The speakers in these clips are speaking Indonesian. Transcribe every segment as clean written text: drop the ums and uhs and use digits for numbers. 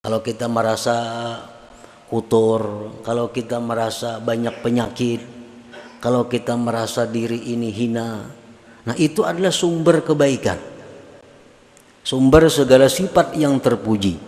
Kalau kita merasa kotor, kalau kita merasa banyak penyakit, kalau kita merasa diri ini hina, nah itu adalah sumber kebaikan, sumber segala sifat yang terpuji.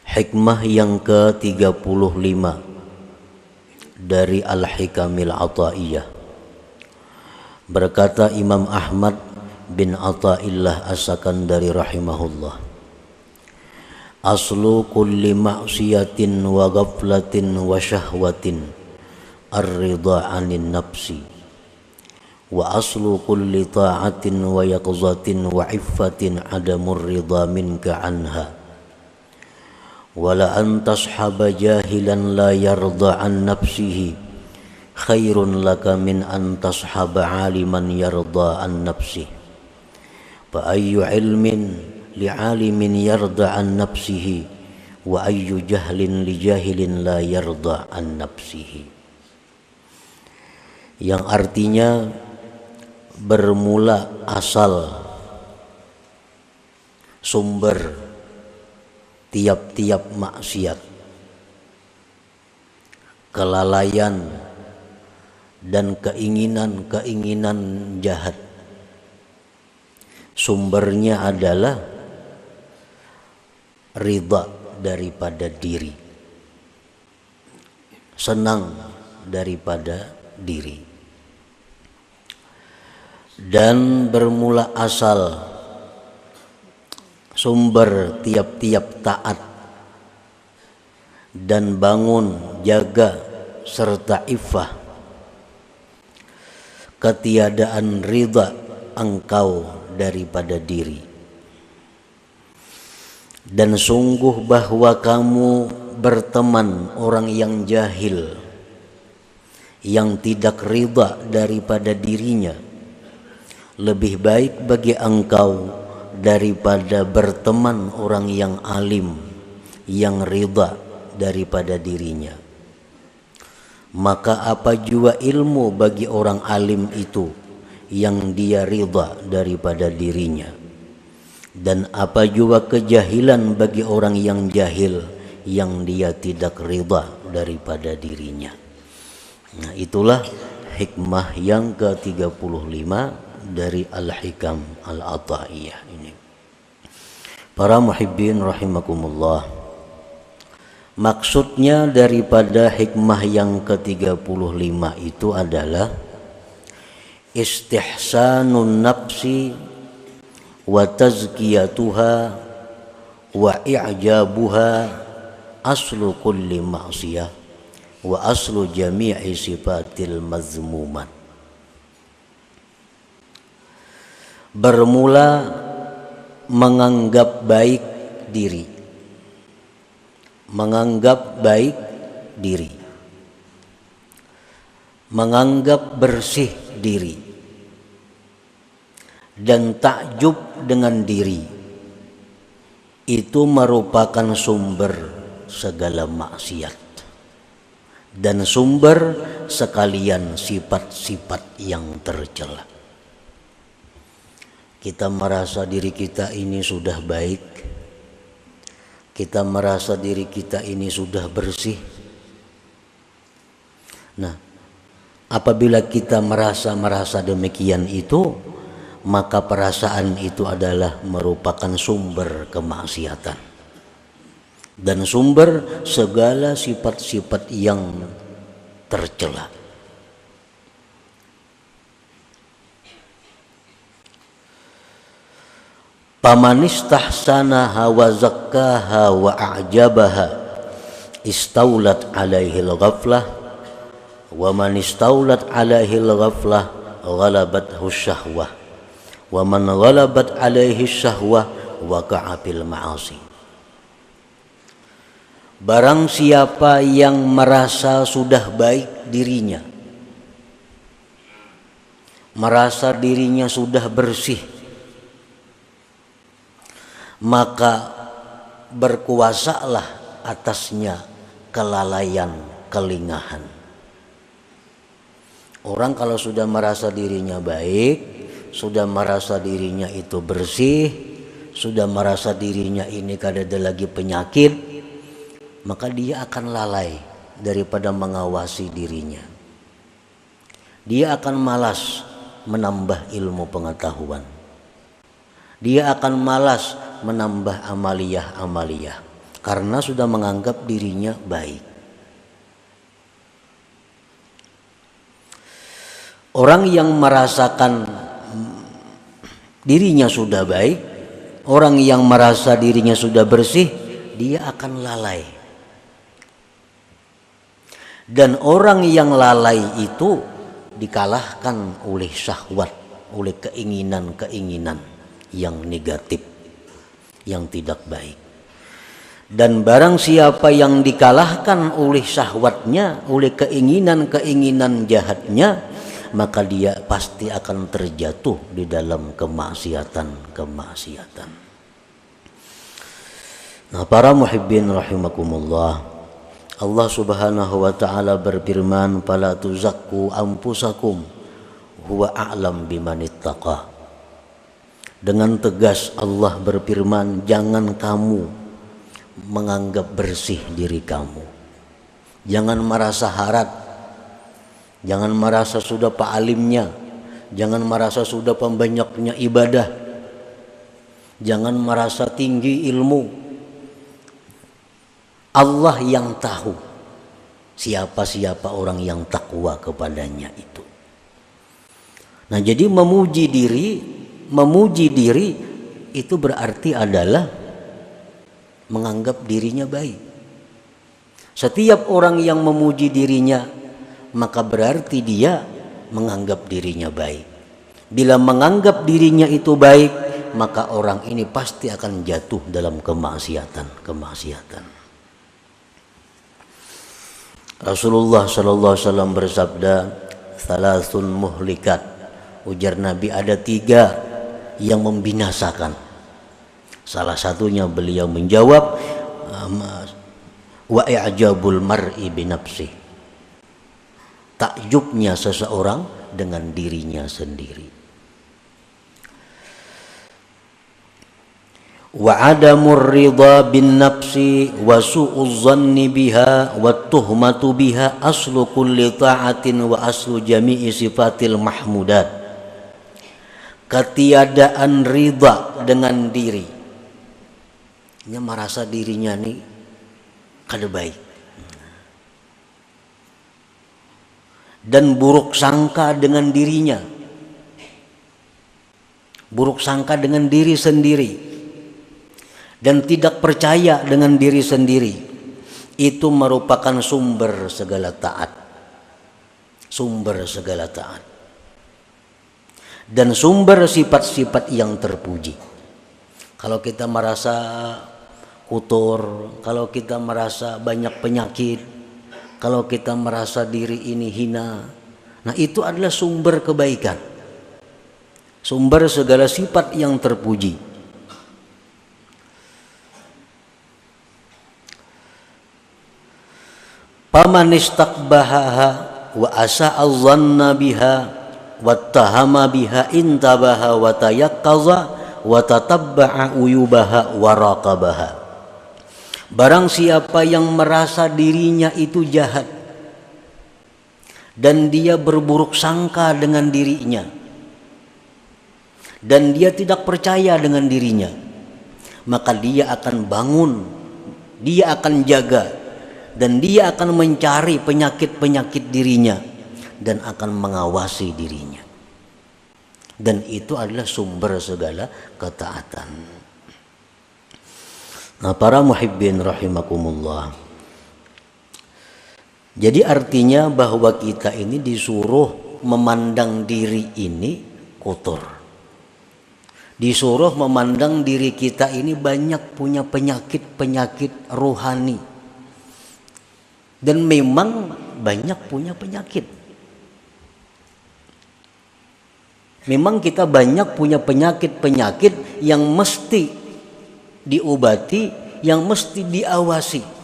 Hikmah yang ke-35 dari Al-Hikamil Ata'iyah. Berkata Imam Ahmad bin Ata'illah As-Sakandari rahimahullah, aslu kulli ma'siyatin wa ghaflatin wa syahwatin ar-ridha 'anin nafsi, wa aslu kulli ta'atin wa yaqzatin wa iffatin 'adamur ridha minka 'anha, wala an tashhaba jahilan la yarda an nafsihi khairun laka min an tashhaba aliman yarda an nafsihi, fa ayyu ilmin li alimin yarda an nafsihi wa ayyu jahlin li jahilin la yarda an nafsihi. Yang artinya bermula asal sumber tiap-tiap maksiat, kelalaian dan keinginan-keinginan jahat, sumbernya adalah ridha daripada diri, senang daripada diri. Dan bermula asal sumber tiap-tiap taat dan bangun, jaga serta iffah, ketiadaan ridha engkau daripada diri. Dan sungguh bahwa kamu berteman orang yang jahil, yang tidak ridha daripada dirinya, lebih baik bagi engkau daripada berteman orang yang alim, yang ridha daripada dirinya. Maka apa jua ilmu bagi orang alim itu yang dia ridha daripada dirinya, dan apa jua kejahilan bagi orang yang jahil yang dia tidak ridha daripada dirinya. Nah, itulah hikmah yang ke-35 dari Al-Hikam Al-Ata'iyah ini. Para muhibbin rahimakumullah, maksudnya daripada hikmah yang ke-35 itu adalah istihsanun nafsi wa tazkiyatuha wa i'jabuha aslu kulli ma'siyah wa aslu jami'i sifatil mazmumat. Bermula menganggap baik diri, menganggap baik diri, menganggap bersih diri, dan takjub dengan diri, itu merupakan sumber segala maksiat dan sumber sekalian sifat-sifat yang tercela. Kita merasa diri kita ini sudah baik, kita merasa diri kita ini sudah bersih. Nah, apabila kita merasa demikian itu, maka perasaan itu adalah merupakan sumber kemaksiatan dan sumber segala sifat-sifat yang tercela. Paman istahsanaha wa zakkaha wa a'jabaha istaulat alaihi al-ghaflah, wa man istaulat alaihi al-ghaflah ghalabathu syahwah, wa man ghalabat alaihi syahwah waqa'a fil ma'asi. Barang siapa yang merasa sudah baik dirinya, merasa dirinya sudah bersih, maka berkuasalah atasnya kelalaian, kelingahan. Orang kalau sudah merasa dirinya baik, sudah merasa dirinya itu bersih, sudah merasa dirinya ini kada ada lagi penyakit, maka dia akan lalai daripada mengawasi dirinya. Dia akan malas menambah ilmu pengetahuan. Dia akan malas menambah amaliyah-amaliyah karena sudah menganggap dirinya baik. Orang yang merasakan dirinya sudah baik, orang yang merasa dirinya sudah bersih, dia akan lalai. Dan orang yang lalai itu dikalahkan oleh syahwat, oleh keinginan-keinginan yang negatif, yang tidak baik. Dan barang siapa yang dikalahkan oleh syahwatnya, oleh keinginan-keinginan jahatnya, maka dia pasti akan terjatuh di dalam kemaksiatan. Nah, para muhibbin rahimakumullah, Allah Subhanahu wa taala berfirman, "Fala tuzakku anfusakum huwa a'lam bimanittaqa." Dengan tegas Allah berfirman, jangan kamu menganggap bersih diri kamu. Jangan merasa harat. Jangan merasa sudah pak alimnya, jangan merasa sudah pembanyaknya ibadah, jangan merasa tinggi ilmu. Allah yang tahu siapa-siapa orang yang takwa kepadanya itu. Nah, jadi memuji diri itu berarti adalah menganggap dirinya baik. Setiap orang yang memuji dirinya maka berarti dia menganggap dirinya baik. Bila menganggap dirinya itu baik, maka orang ini pasti akan jatuh dalam kemaksiatan. Rasulullah sallallahu alaihi wasallam bersabda, "Salasun muhlikat." Ujar Nabi, ada 3 yang membinasakan. Salah satunya beliau menjawab, wa i'jabul mar'i binafsihi. Takjubnya seseorang dengan dirinya sendiri. Wa adamur ridha bin nafsi wa su'uz zanni biha wa tuhmatu biha aslu kulli ta'atin wa aslu jami'i sifatil mahmudat. Ketiadaan ridha dengan diri. Dia merasa dirinya nih kada baik. Dan buruk sangka dengan dirinya, buruk sangka dengan diri sendiri, dan tidak percaya dengan diri sendiri, itu merupakan sumber segala taat, dan sumber sifat-sifat yang terpuji. Kalau kita merasa kotor, kalau kita merasa banyak penyakit, kalau kita merasa diri ini hina, nah itu adalah sumber kebaikan, sumber segala sifat yang terpuji. Paman istakbahaha wa asa'adh-dhanna biha wattahama biha intabaha wa tayaqqaza wa tatabba'a uyubaha wa raqabaha. Barang siapa yang merasa dirinya itu jahat dan dia berburuk sangka dengan dirinya dan dia tidak percaya dengan dirinya, maka dia akan bangun, dia akan jaga, dan dia akan mencari penyakit-penyakit dirinya dan akan mengawasi dirinya. Dan itu adalah sumber segala ketaatan. Nah, para muhibbin rahimakumullah, jadi artinya bahwa kita ini disuruh memandang diri ini kotor, disuruh memandang diri kita ini banyak punya penyakit-penyakit rohani, dan memang banyak punya penyakit. Memang kita banyak punya penyakit-penyakit yang mesti diobati, yang mesti diawasi.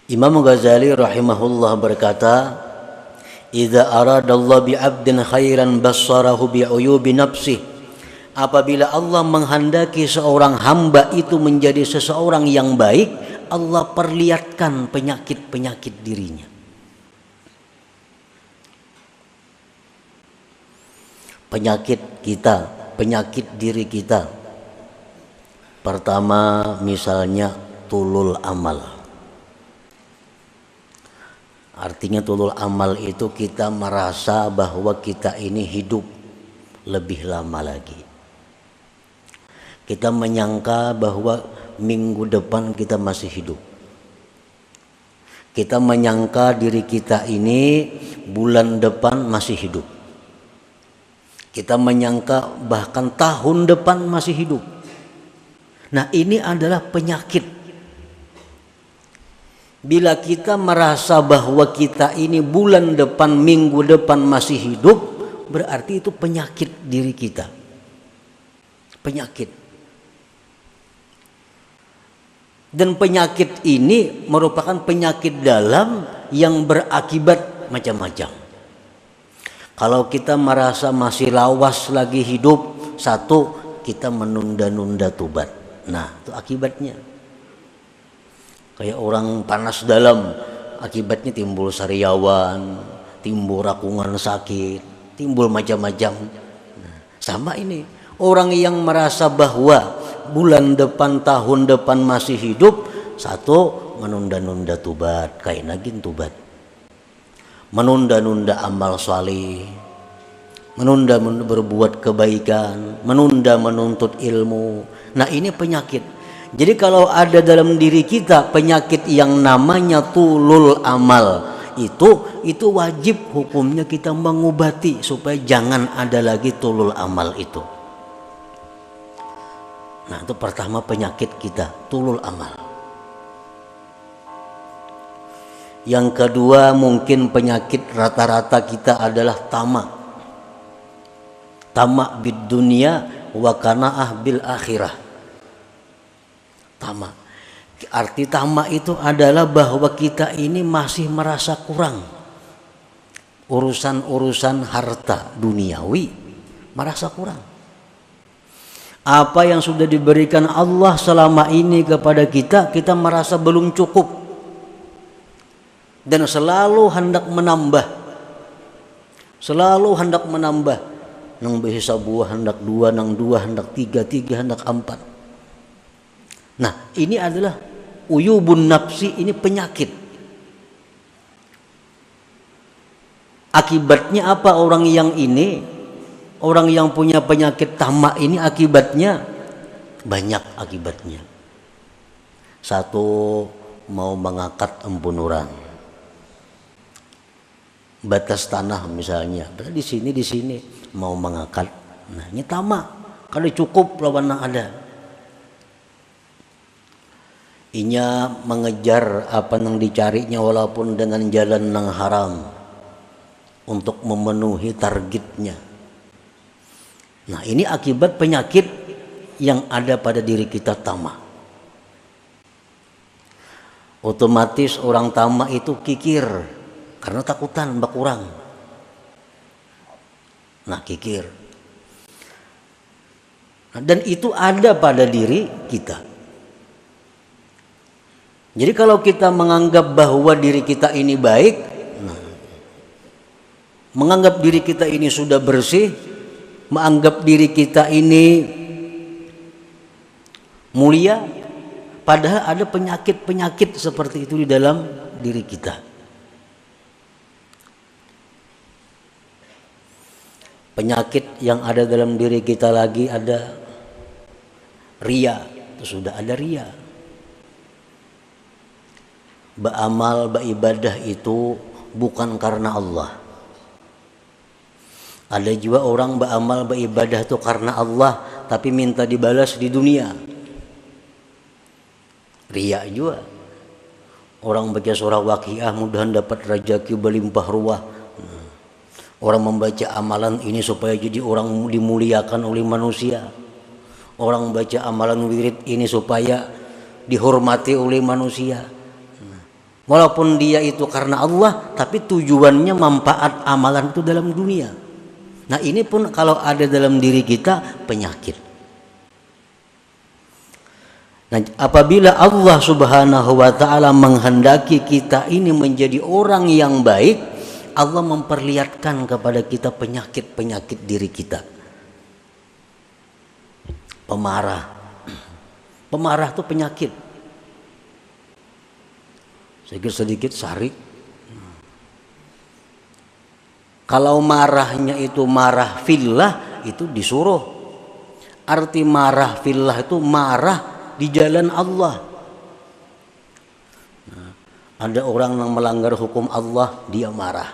Imam Ghazali rahimahullah berkata, "Idza aradallahu bi'abdin khairan bassarahu bi'uyubi nafsih." Apabila Allah menghendaki seorang hamba itu menjadi seseorang yang baik, Allah perlihatkan penyakit-penyakit dirinya. Penyakit kita, penyakit diri kita. Pertama misalnya tulul amal. Artinya tulul amal itu kita merasa bahwa kita ini hidup lebih lama lagi. Kita menyangka bahwa minggu depan kita masih hidup. Kita menyangka diri kita ini bulan depan masih hidup. Kita menyangka bahkan tahun depan masih hidup. Nah, ini adalah penyakit. Bila kita merasa bahwa kita ini bulan depan, minggu depan masih hidup, berarti itu penyakit diri kita. Penyakit. Dan penyakit ini merupakan penyakit dalam yang berakibat macam-macam. Kalau kita merasa masih lawas lagi hidup, satu, kita menunda-nunda tobat. Nah, itu akibatnya. Kayak orang panas dalam, akibatnya timbul sariawan, timbul rakungan sakit, timbul macam-macam. Nah, sama ini, orang yang merasa bahwa bulan depan, tahun depan masih hidup, satu, menunda-nunda tobat, kayak nagin tobat, menunda-nunda amal salih, menunda berbuat kebaikan, menunda menuntut ilmu. Nah, ini penyakit. Jadi kalau ada dalam diri kita penyakit yang namanya tulul amal, itu wajib hukumnya kita mengobati supaya jangan ada lagi tulul amal itu. Nah, itu pertama penyakit kita, tulul amal. Yang kedua mungkin penyakit rata-rata kita adalah tamak. Tamak bid dunia wa qanaah bil akhirah. Tamak. Arti tamak itu adalah bahwa kita ini masih merasa kurang. Urusan-urusan harta duniawi merasa kurang. Apa yang sudah diberikan Allah selama ini kepada kita, kita merasa belum cukup. Dan selalu hendak menambah. Selalu hendak menambah. Nang bisa buah hendak dua, nang dua hendak tiga, tiga hendak empat. Nah, ini adalah uyubun nafsi, ini penyakit. Akibatnya apa orang yang ini? Orang yang punya penyakit tamak ini akibatnya banyak akibatnya. Satu, mau mengangkat embunuran. Batas tanah misalnya, di sini mau mengangkat. Nah, ini tamak. Kalau cukup lawan ada. Inya mengejar apa yang dicarinya walaupun dengan jalan yang haram untuk memenuhi targetnya. Nah, ini akibat penyakit yang ada pada diri kita, tamak. Otomatis orang tamak itu kikir karena takutan berkurang. Nah, kikir. Nah, dan itu ada pada diri kita. Jadi kalau kita menganggap bahwa diri kita ini baik, nah, menganggap diri kita ini sudah bersih, menganggap diri kita ini mulia, padahal ada penyakit-penyakit seperti itu di dalam diri kita. Penyakit yang ada dalam diri kita lagi ada riya, itu sudah ada riya. Beramal, beribadah itu bukan karena Allah. Ada juga orang beramal beribadah itu karena Allah tapi minta dibalas di dunia. Riya juga. Orang baca surah Waqiah mudahan dapat rezeki berlimpah ruah. Orang membaca amalan ini supaya jadi orang dimuliakan oleh manusia. Orang membaca amalan wirid ini supaya dihormati oleh manusia. Walaupun dia itu karena Allah, tapi tujuannya manfaat amalan itu dalam dunia. Nah ini pun kalau ada dalam diri kita penyakit. Nah, apabila Allah Subhanahu wa ta'ala menghendaki kita ini menjadi orang yang baik, Allah memperlihatkan kepada kita penyakit-penyakit diri kita. Pemarah. Pemarah itu penyakit. Sedikit sarik. Kalau marahnya itu marah fillah, itu disuruh. Arti marah fillah itu marah di jalan Allah. Nah, ada orang yang melanggar hukum Allah, dia marah.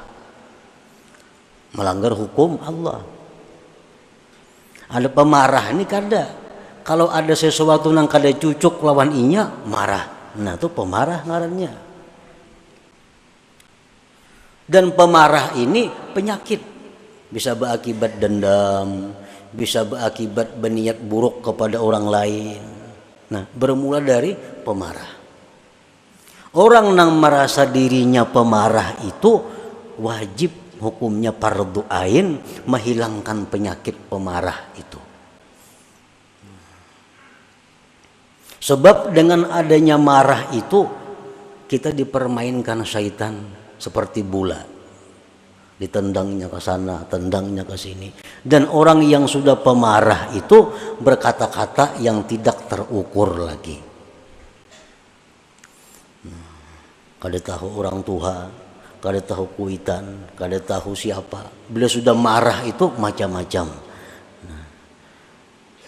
Melanggar hukum Allah. Ada pemarah ini kada. Kalau ada sesuatu yang kada cucuk lawan inya, marah. Nah itu pemarah ngarannya. Dan pemarah ini penyakit. Bisa berakibat dendam, bisa berakibat berniat buruk kepada orang lain. Nah, bermula dari pemarah. Orang yang merasa dirinya pemarah itu wajib hukumnya fardu ain menghilangkan penyakit pemarah itu. Sebab dengan adanya marah itu kita dipermainkan syaitan seperti bola. Ditendangnya ke sana, tendangnya ke sini. Dan orang yang sudah pemarah itu berkata-kata yang tidak terukur lagi. Kada tahu orang tua, kada tahu kuitan, kada tahu siapa. Bila sudah marah itu macam-macam.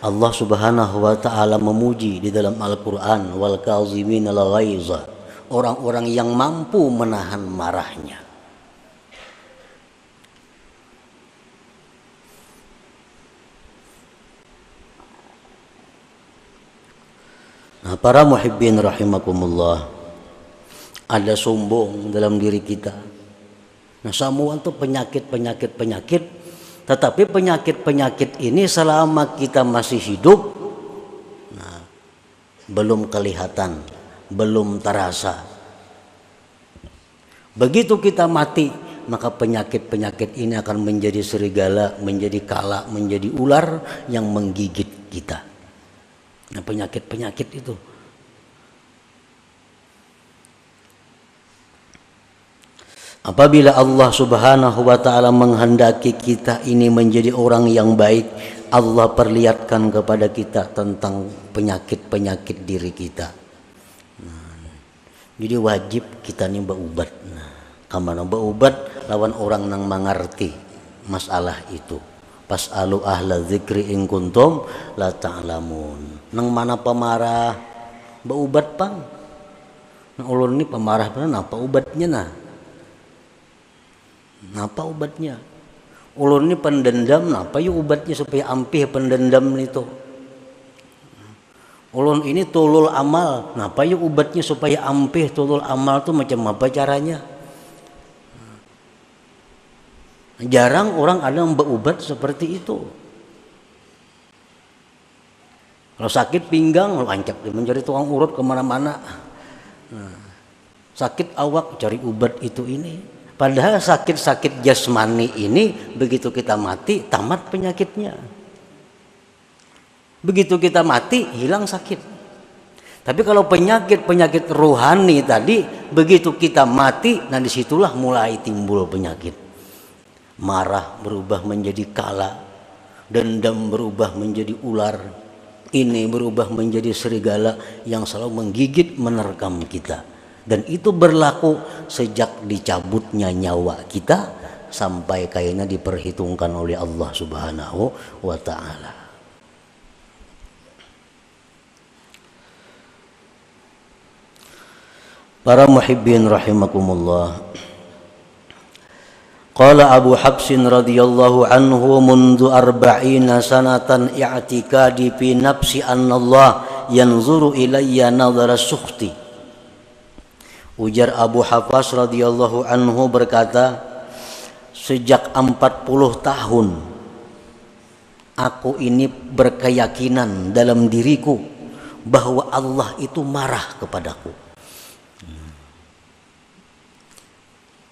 Allah Subhanahu wa ta'ala memuji di dalam Al-Quran, wal kazimin al ghaiza, orang-orang yang mampu menahan marahnya. Nah, para muhibbin rahimakumullah, ada sombong dalam diri kita. Nah, semua itu penyakit. Tetapi penyakit ini selama kita masih hidup, nah, belum kelihatan, belum terasa. Begitu kita mati, maka penyakit ini akan menjadi serigala, menjadi kala, menjadi ular yang menggigit kita. Nah, penyakit itu. Apabila Allah Subhanahu wa ta'ala menghendaki kita ini menjadi orang yang baik, Allah perlihatkan kepada kita tentang penyakit diri kita. Nah, jadi wajib kita ini berubat. Nah, kamana berubat lawan orang yang mengerti masalah itu. Pas'alu ahla dzikri in kuntum la ta'lamun. Nang mana pemarah berubat pang. Nah, ulun ini pemarah pernah apa ubatnya nah? Napa ubatnya? Ulun ini pendendam, napa yuk ubatnya supaya ampih pendendam itu? Ulun ini tulul amal, napa yuk ubatnya supaya ampih tulul amal itu macam apa caranya? Jarang orang ada yang berubat seperti itu. Kalau sakit pinggang, lancap dia mencari tukang urut kemana-mana. Nah, sakit awak cari obat itu ini. Padahal sakit jasmani ini begitu kita mati tamat penyakitnya. Begitu kita mati hilang sakit. Tapi kalau penyakit rohani tadi begitu kita mati, nah disitulah mulai timbul penyakit. Marah berubah menjadi kala, dendam berubah menjadi ular, ini berubah menjadi serigala yang selalu menggigit menerkam kita. Dan itu berlaku sejak dicabutnya nyawa kita sampai kayaknya diperhitungkan oleh Allah Subhanahu wa ta'ala. Para muhibbin rahimakumullah. Qala Abu Habsin radhiyallahu anhu mundu arba'ina sanatan i'tikadi fi nafsi anna Allah yanzuru ilayya nadhara sukhti. Ujar Abu Hafs radhiyallahu anhu berkata, sejak 40 tahun aku ini berkeyakinan dalam diriku bahwa Allah itu marah kepadaku.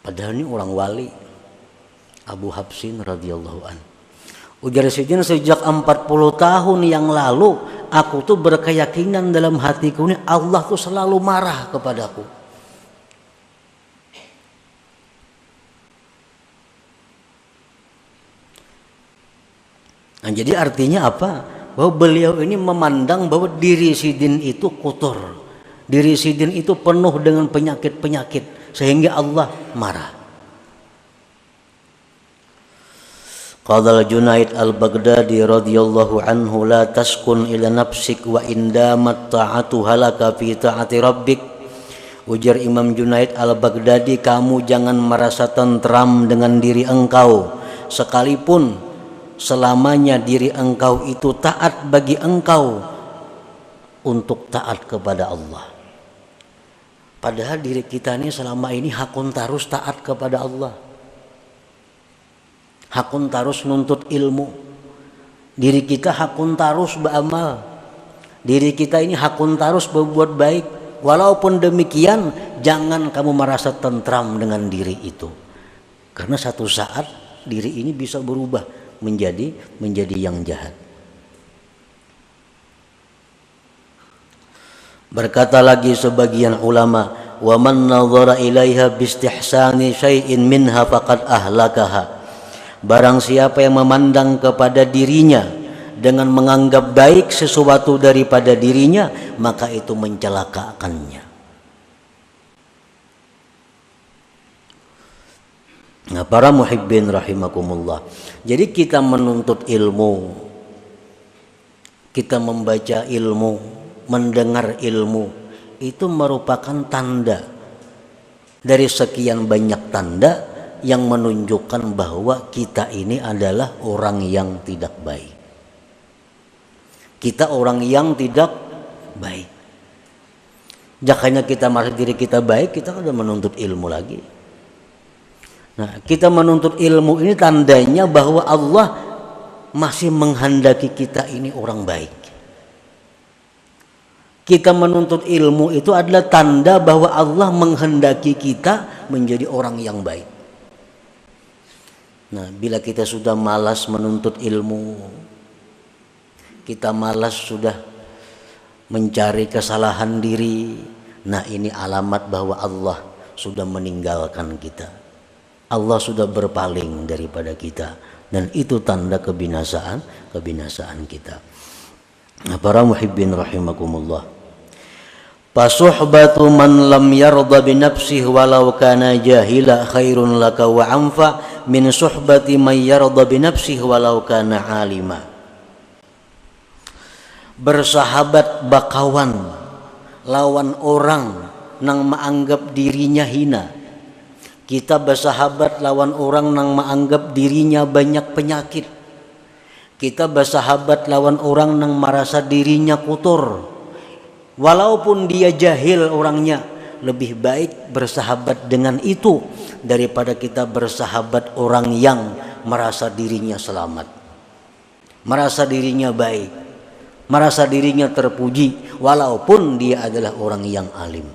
Padahal ini orang wali, Abu Habsin radhiyallahu an. Ujar Sayyidina, sejak 40 tahun yang lalu aku tuh berkeyakinan dalam hatiku ini Allah tuh selalu marah kepadaku. Nah, jadi artinya apa? Bahwa beliau ini memandang bahwa diri Sidin itu kotor, diri Sidin itu penuh dengan penyakit-penyakit sehingga Allah marah. Qala Junaid al-Baghdadi radhiyallahu anhu, la taskun ila nafsik wa indamat ta'atu halaka fi ta'ati rabbik. Ujar Imam Junaid al-Baghdadi, kamu jangan merasa tentram dengan diri engkau sekalipun selamanya diri engkau itu taat bagi engkau untuk taat kepada Allah. Padahal diri kita ini selama ini hakun tarus taat kepada Allah, hakun tarus nuntut ilmu, diri kita hakun tarus beramal, diri kita ini hakun tarus berbuat baik. Walaupun demikian, jangan kamu merasa tentram dengan diri itu, karena satu saat diri ini bisa berubah menjadi yang jahat. Berkata lagi sebagian ulama, wa man nadhara ilaiha bistihsani syai'in minha faqad ahlakaha. Barang siapa yang memandang kepada dirinya dengan menganggap baik sesuatu daripada dirinya, maka itu mencelakakannya. Nah, para muhibbin rahimakumullah. Jadi kita menuntut ilmu, kita membaca ilmu, mendengar ilmu, itu merupakan tanda dari sekian banyak tanda yang menunjukkan bahwa kita ini adalah orang yang tidak baik. Kita orang yang tidak baik. Jakanya kita merasa diri kita baik, kita sudah menuntut ilmu lagi. Nah, kita menuntut ilmu ini tandanya bahwa Allah masih menghendaki kita ini orang baik. Kita menuntut ilmu itu adalah tanda bahwa Allah menghendaki kita menjadi orang yang baik. Nah, bila kita sudah malas menuntut ilmu, kita malas sudah mencari kesalahan diri, nah ini alamat bahwa Allah sudah meninggalkan kita. Allah sudah berpaling daripada kita, dan itu tanda kebinasaan kita. Nah, para muhibbin rahimakumullah. Fasuhbatu man lam yarda bi nafsihi walau kana jahila khairun laka wa anfa min suhbati man yarda bi nafsihi walau kana alima. Bersahabat bakawan lawan orang nang menganggap dirinya hina. Kita bersahabat lawan orang yang menganggap dirinya banyak penyakit. Kita bersahabat lawan orang yang merasa dirinya kotor. Walaupun dia jahil orangnya, lebih baik bersahabat dengan itu daripada kita bersahabat orang yang merasa dirinya selamat, merasa dirinya baik, merasa dirinya terpuji, walaupun dia adalah orang yang alim.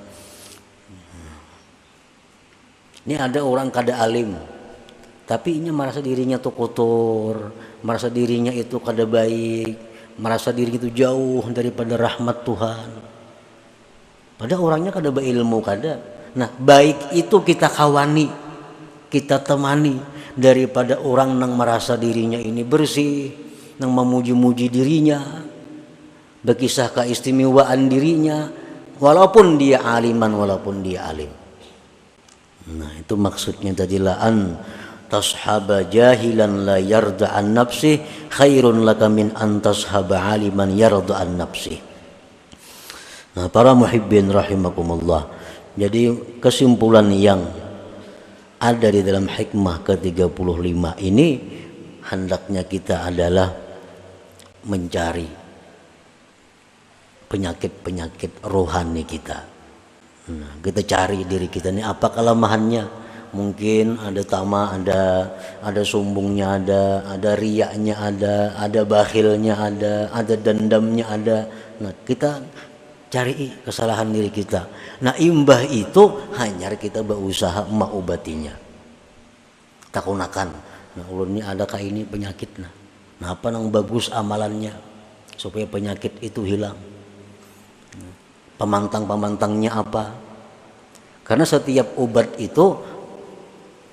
Ini ada orang kada alim, tapi ini merasa dirinya tuh kotor, merasa dirinya itu kada baik, merasa diri itu jauh daripada rahmat Tuhan. Padahal orangnya kada berilmu kada. Nah, baik itu kita kawani, kita temani daripada orang yang merasa dirinya ini bersih, yang memuji-muji dirinya, berkisah keistimewaan dirinya, walaupun dia aliman, walaupun dia alim. Nah, itu maksudnya tadi, la'an tashaba jahilan la yarda an nafsi khairun laka min an tashaba aliman yarda an nafsi. Nah, para muhibbin rahimakumullah. Jadi kesimpulan yang ada di dalam hikmah ke-35 ini, hendaknya kita adalah mencari penyakit-penyakit rohani kita. Nah, kita cari diri kita ini apa kelemahannya, Mungkin ada tama, ada sombongnya, ada riyaknya, ada bakhilnya, ada dendamnya, ada. Nah, kita cari kesalahan diri kita. Nah, imbah itu hanya kita berusaha mengobatinya. Takunakan. Nah, ulun ini adakah ini penyakit nah. Nah, apa yang bagus amalannya supaya penyakit itu hilang? Pemantang-pemantangnya apa? Karena setiap obat itu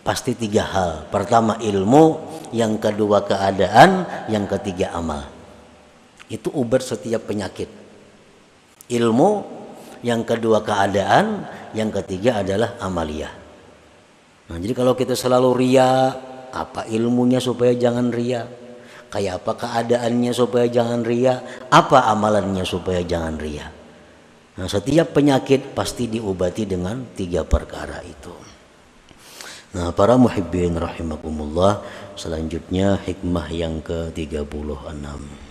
pasti 3 hal. Pertama ilmu, yang kedua keadaan, yang ketiga amal. Itu obat setiap penyakit. Ilmu, yang kedua keadaan, yang ketiga adalah amaliyah. Nah, jadi kalau kita selalu ria, apa ilmunya supaya jangan ria? Kayak apa keadaannya supaya jangan ria? Apa amalannya supaya jangan ria? Nah, setiap penyakit pasti diobati dengan 3 perkara itu. Nah, para muhibbin rahimakumullah, selanjutnya hikmah yang ke-36.